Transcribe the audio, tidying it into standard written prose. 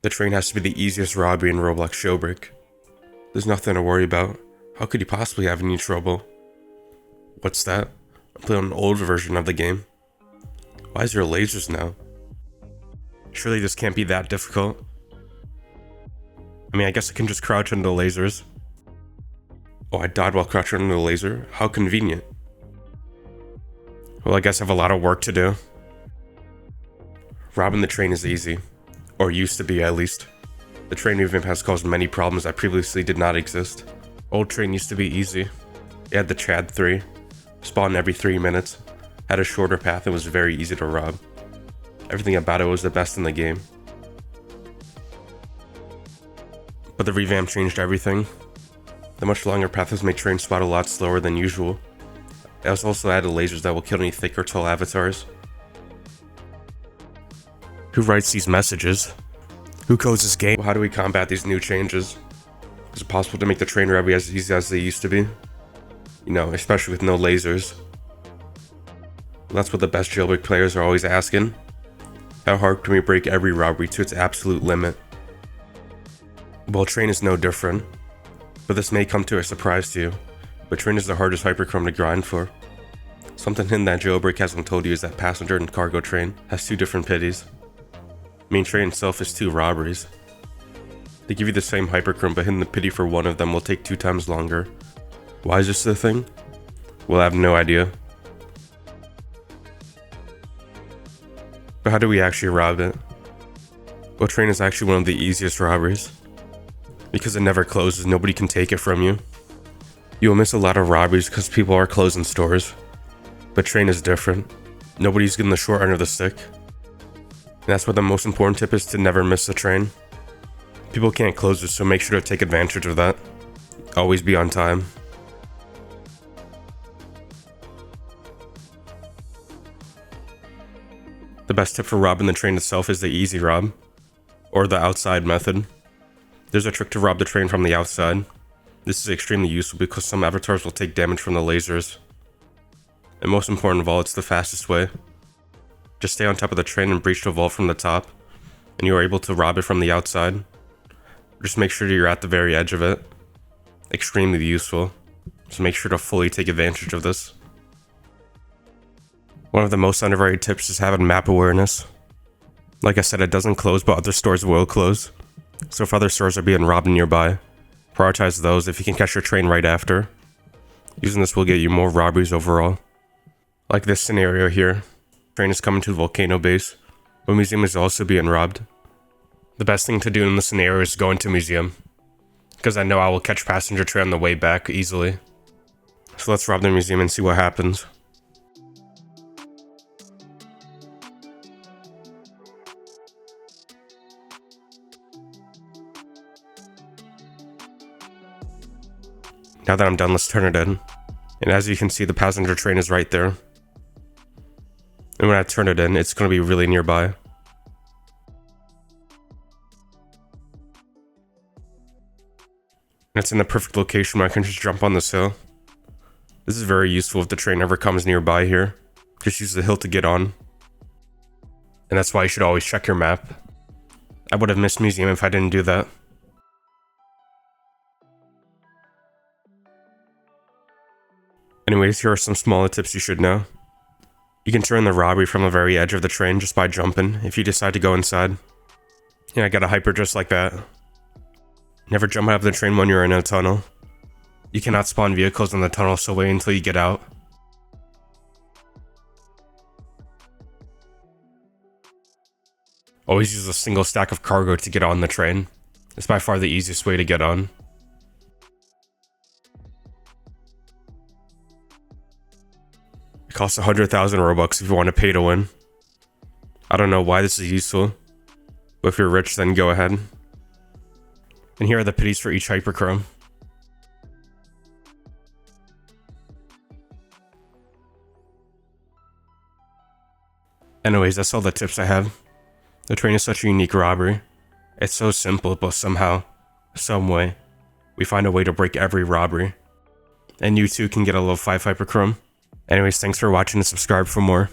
The train has to be the easiest robbery in Roblox Jailbreak. There's nothing to worry about. How could you possibly have any trouble? What's that? I'm playing an old version of the game. Why is there lasers now? Surely this can't be that difficult. I mean, I guess I can just crouch into the lasers. Oh, I died while crouching under the laser? How convenient. Well, I guess I have a lot of work to do. Robbing the train is easy. Or used to be, at least. The train movement has caused many problems that previously did not exist. Old train used to be easy. It had the Chad 3, spawned every 3 minutes, had a shorter path and was very easy to rob. Everything about it was the best in the game. But the revamp changed everything. The much longer path has made trains spot a lot slower than usual. It has also added lasers that will kill any thick or tall avatars. Who writes these messages? Who codes this game? How do we combat these new changes? Is it possible to make the train robbery as easy as they used to be? You know, especially with no lasers. That's what the best jailbreak players are always asking. How hard can we break every robbery to its absolute limit? Well, train is no different. But this may come to a surprise to you. But train is the hardest Hyperchrome to grind for. Something hidden that jailbreak hasn't told you is that passenger and cargo train has 2 different pities. Main train itself is 2 robberies. They give you the same Hyperchrome, but hitting the pity for one of them will take 2 times longer. Why is this a thing? Well, I have no idea. But how do we actually rob it? Well, train is actually one of the easiest robberies. Because it never closes, nobody can take it from you. You will miss a lot of robberies because people are closing stores. But train is different. Nobody's getting the short end of the stick. And that's why the most important tip is to never miss the train. People can't close it, so make sure to take advantage of that. Always be on time. The best tip for robbing the train itself is the easy rob, or the outside method. There's a trick to rob the train from the outside. This is extremely useful because some avatars will take damage from the lasers. And most important of all, it's the fastest way. Just stay on top of the train and breach the vault from the top, and you are able to rob it from the outside. Just make sure you're at the very edge of it. Extremely useful, so make sure to fully take advantage of this. One of the most underrated tips is having map awareness. Like I said, it doesn't close, but other stores will close. So if other stores are being robbed nearby, prioritize those if you can catch your train right after. Using this will get you more robberies overall. Like this scenario here. Train is coming to the volcano base, but museum is also being robbed. The best thing to do in this scenario is go into museum, because I know I will catch passenger train on the way back easily. So let's rob the museum and see what happens. Now that I'm done, let's turn it in. And as you can see, the passenger train is right there. And when I turn it in, it's going to be really nearby. And it's in the perfect location where I can just jump on this hill. This is very useful if the train ever comes nearby here. Just use the hill to get on. And that's why you should always check your map. I would have missed museum if I didn't do that. Anyways, here are some smaller tips you should know. You can turn the robbery from the very edge of the train just by jumping if you decide to go inside. Yeah, I got a hyper just like that. Never jump out of the train when you're in a tunnel. You cannot spawn vehicles in the tunnel, so wait until you get out. Always use a single stack of cargo to get on the train. It's by far the easiest way to get on. It costs 100,000 Robux if you want to pay to win. I don't know why this is useful, but if you're rich, then go ahead. And here are the pities for each Hyperchrome. Anyways, that's all the tips I have. The train is such a unique robbery. It's so simple, but somehow, some way, we find a way to break every robbery. And you too can get a level 5 Hyperchrome. Anyways, thanks for watching and subscribe for more.